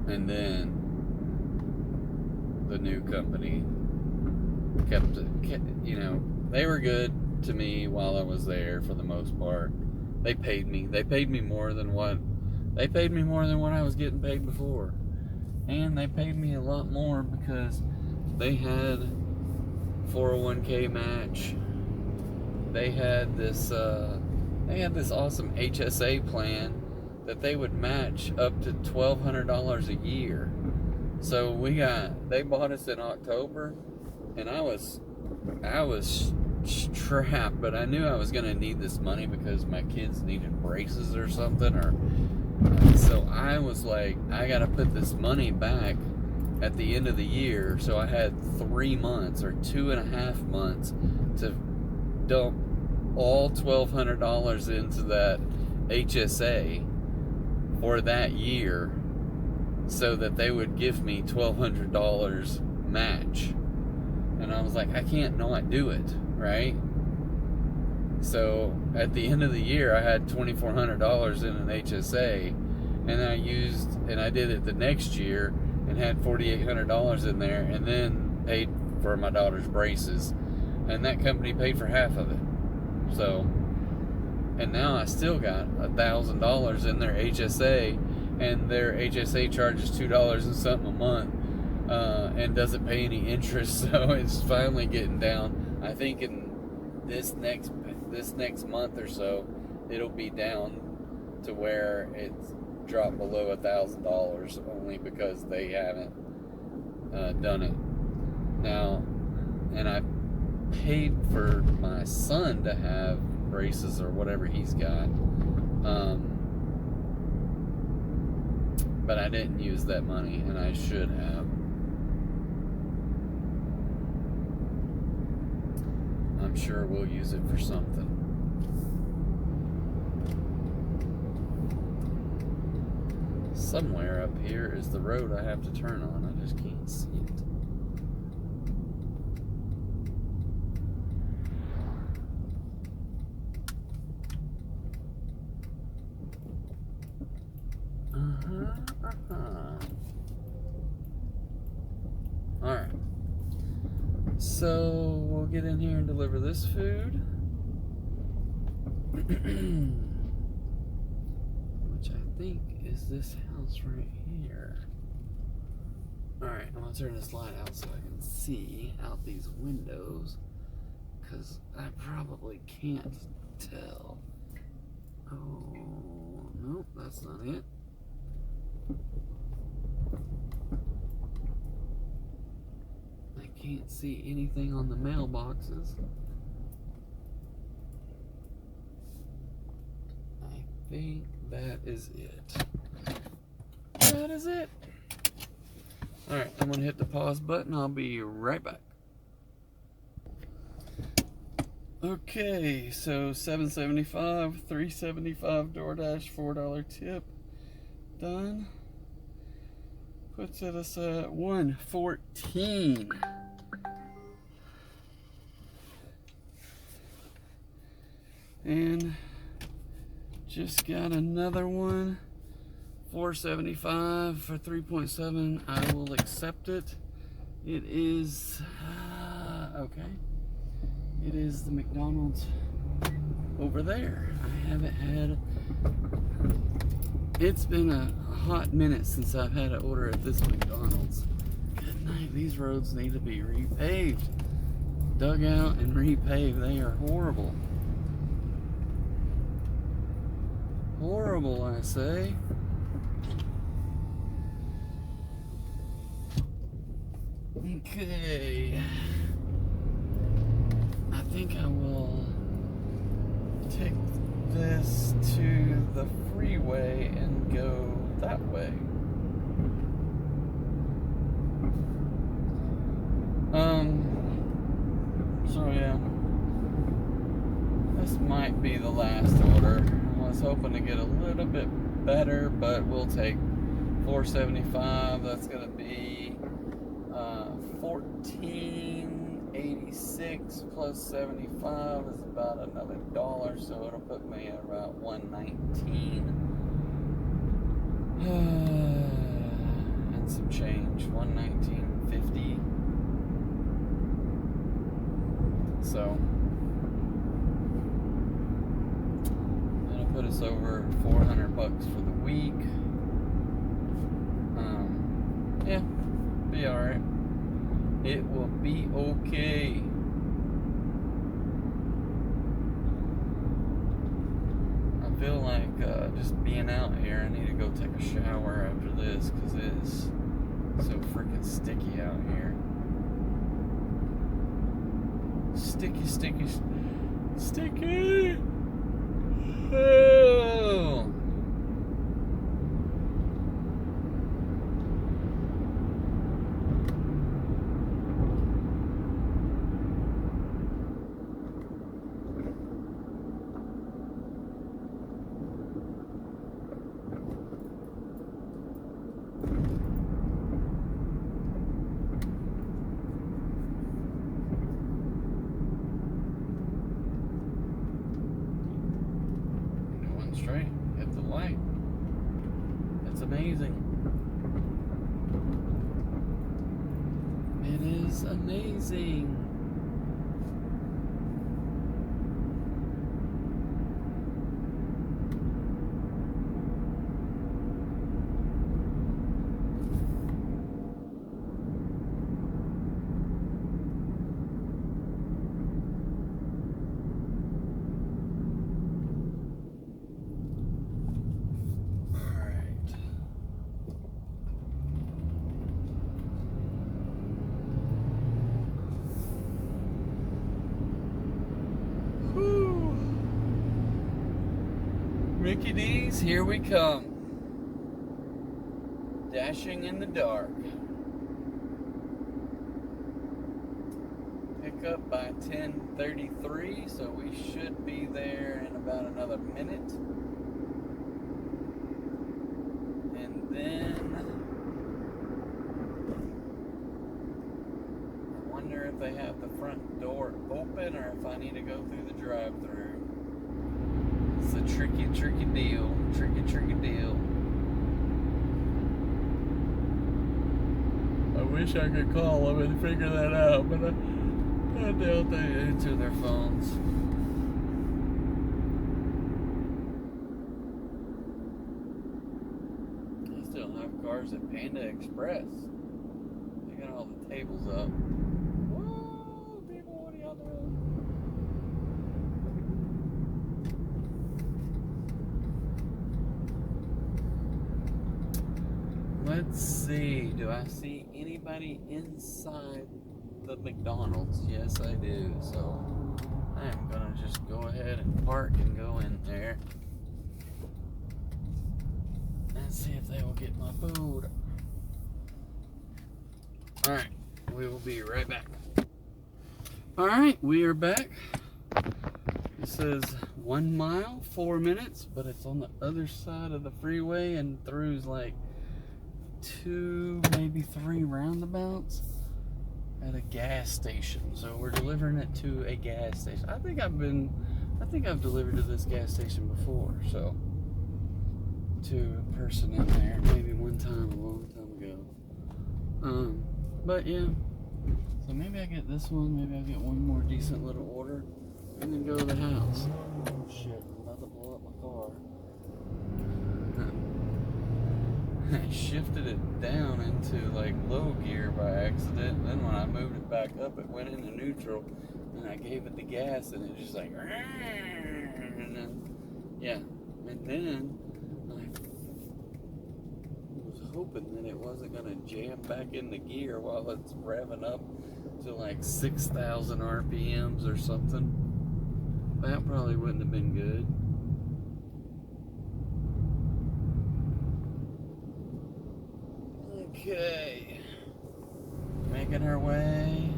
And then the new company kept, you know, they were good to me while I was there for the most part. They paid me more than what I was getting paid before. And they paid me a lot more because they had 401k match. They had this awesome HSA plan that they would match up to $1,200 a year. So they bought us in October, and I was strapped, but I knew I was gonna need this money because my kids needed braces or something, so I was like, I gotta put this money back at the end of the year. So I had 3 months or 2.5 months to dump all $1,200 into that HSA for that year, so that they would give me $1,200 match. And I was like, I can't not do it, right? So at the end of the year, I had $2,400 in an HSA, and I did it the next year and had $4,800 in there, and then paid for my daughter's braces, and that company paid for half of it. So, and now I still got $1,000 in their HSA, and their HSA charges $2 and something a month, and doesn't pay any interest. So it's finally getting down. I think in this next month or so, it'll be down to where it's dropped below $1,000, only because they haven't done it now. And I paid for my son to have braces or whatever he's got, but I didn't use that money, and I should have. I'm sure we'll use it for something. Somewhere up here is the road I have to turn on. I just can't see it. Alright. So we'll get in here and deliver this food. Which I think is this house right here. Alright, I'm gonna turn this light out so I can see out these windows, because I probably can't tell. Oh, nope, that's not it. I can't see anything on the mailboxes. I think that is it. That is it. Alright, I'm going to hit the pause button. I'll be right back. Okay, so $7.75, $3.75 DoorDash, $4 tip. Done. Puts us at $114. And just got another one, $4.75 for 3.7. I will accept it. It is okay. It is the McDonald's over there. I haven't had. It's been a hot minute since I've had an order at this McDonald's. Good night. These roads need to be repaved, dug out and repaved. They are horrible. Horrible, I say. Okay. I think I will take this to the freeway and go that way. So yeah. This might be the last order. I was hoping to get a little bit better, but we'll take $4.75. That's gonna be $14.86 plus 75 is about another $1, so it'll put me at about $119 and some change, $119.50. So that'll put us over $400 for the week. Yeah, be alright. It will be okay. I feel like just being out here, I need to go take a shower after this because it is so Sticky. Oh. Straight, hit the light. It's amazing. It is amazing. Mickey D's, here we come. Dashing in the dark. Pick up by 10:33, so we should be there in about another minute. And then I wonder if they have the front door open or if I need to go through the drive-thru. It's a tricky deal. Tricky deal. I wish I could call them and figure that out, but I doubt they answer their phones. I still have cars at Panda Express. They got all the tables up. Whoa, people, what are y'all doing? Let's see, do I see anybody inside the McDonald's? Yes, I do. So I am gonna just go ahead and park and go in there and see if they will get my food. Alright, we will be right back. Alright, we are back. It says 1 mile, 4 minutes, but it's on the other side of the freeway and through's like 2, maybe 3 roundabouts at a gas station. So we're delivering it to a gas station. I think I've delivered to this gas station before, so to a person in there, maybe one time a long time ago. But yeah, so maybe I get this one, maybe I'll get one more decent little order and then go to the house. Oh shit, I'm about to blow up my car. I shifted it down into like low gear by accident. Then when I moved it back up, it went into neutral, and I gave it the gas, and it just like, and then yeah, and then I was hoping that it wasn't gonna jam back into gear while it's revving up to like 6,000 RPMs or something. That probably wouldn't have been good. Okay, making our way.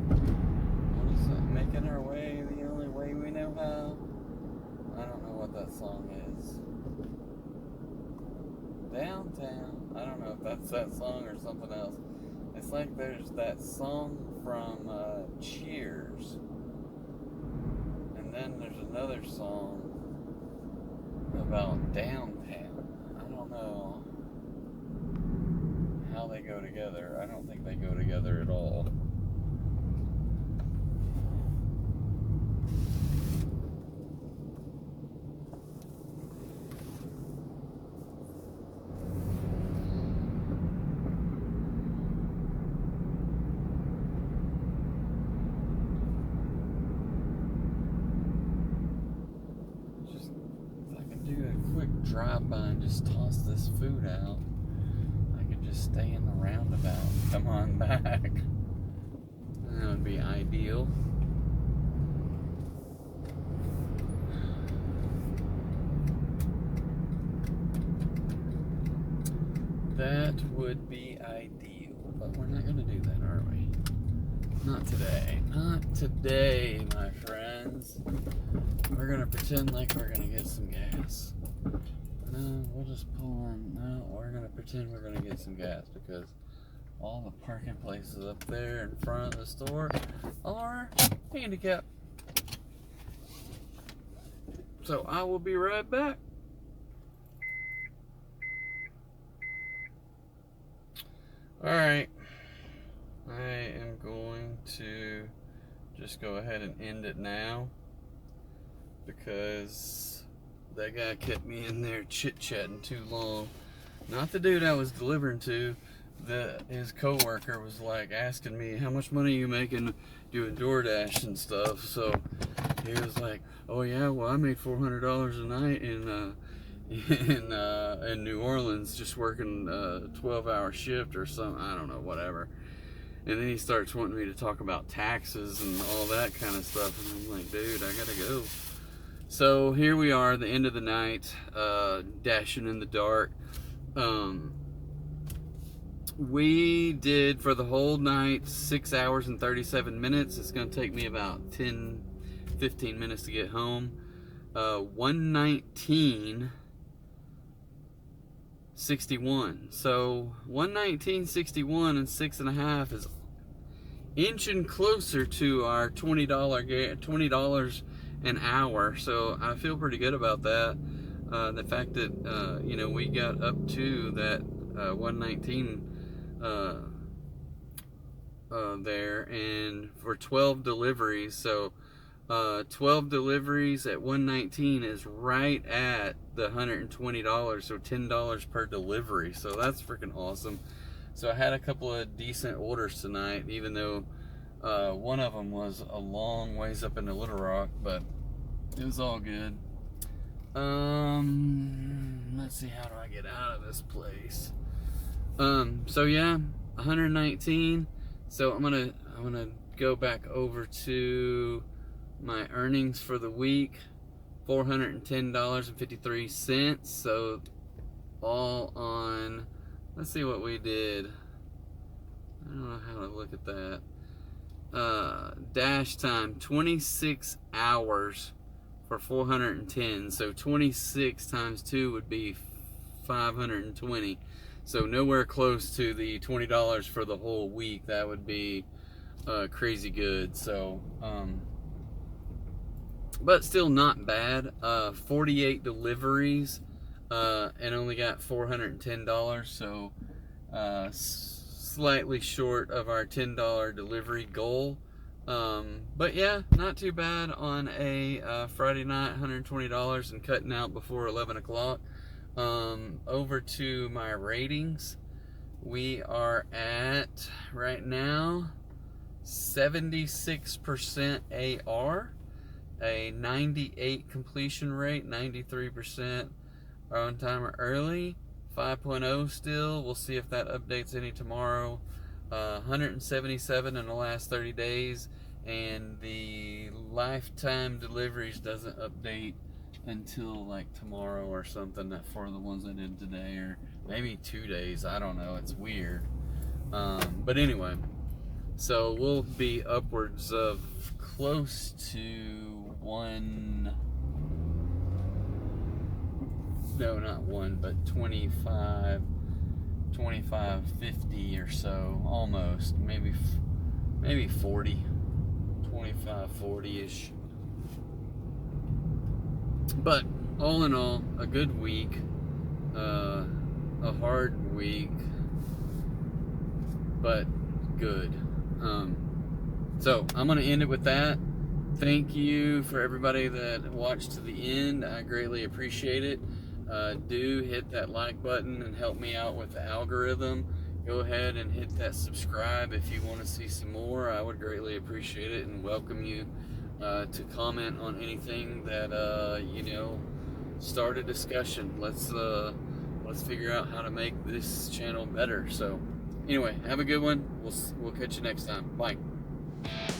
What is that? Making our way the only way we know how. I don't know what that song is. Downtown. I don't know if that's that song or something else. It's like there's that song from Cheers, and then there's another song about downtown. I don't know how they go together. I don't think they go together at all. Just if I can do a quick drive-by and just toss this food out, stay in the roundabout. Come on back. That would be ideal. That would be ideal, but we're not going to do that, are we? Not today. Not today, my friends. We're going to pretend like we're going to get some gas. No, we'll just pull in. No, we're going to pretend we're going to get some gas because all the parking places up there in front of the store are handicapped. So I will be right back. Alright, I am going to just go ahead and end it now because that guy kept me in there chit-chatting too long. Not the dude I was delivering to, his co-worker was like asking me, how much money are you making doing DoorDash and stuff? So he was like, oh yeah, well I made $400 a night in New Orleans just working a 12-hour shift or something, I don't know, whatever. And then he starts wanting me to talk about taxes and all that kind of stuff, and I'm like, dude, I gotta go. So here we are, the end of the night, dashing in the dark. We did for the whole night 6 hours and 37 minutes. It's gonna take me about 10-15 minutes to get home. 119.61. So 119.61 and 6.5 is inching closer to our $20 an hour. So I feel pretty good about that. The fact that you know, we got up to that 119 there, and for 12 deliveries. So 12 deliveries at 119 is right at the $120, so $10 per delivery. So that's freaking awesome. So I had a couple of decent orders tonight, even though one of them was a long ways up into Little Rock, but it was all good. Let's see, how do I get out of this place? So yeah, 119. So I'm gonna go back over to my earnings for the week. $410.53. So all on, let's see what we did. I don't know how to look at that. Dash time, 26 hours for 410. So 26 times 2 would be 520. So nowhere close to the $20 for the whole week. That would be crazy good. So but still not bad. 48 deliveries and only got $410. So slightly short of our $10 delivery goal. But yeah, not too bad on a Friday night, $120 and cutting out before 11 o'clock. Over to my ratings. We are at, right now, 76% AR, a 98 completion rate, 93% on time or early, 5.0 still. We'll see if that updates any tomorrow. 177 in the last 30 days, and the lifetime deliveries doesn't update until like tomorrow or something, that for the ones I did today, or maybe 2 days, I don't know, it's weird. But anyway, so we'll be upwards of close to one, no, not one, but 25-50 or so, almost, maybe 40, 25-40ish. But all in all, a good week, a hard week, but good. So I'm gonna end it with that. Thank you for everybody that watched to the end. I greatly appreciate it. Do hit that like button and help me out with the algorithm. Go ahead and hit that subscribe if you want to see some more. I would greatly appreciate it, and welcome you to comment on anything that you know, start a discussion. Let's figure out how to make this channel better. So anyway, have a good one. We'll catch you next time. Bye. life.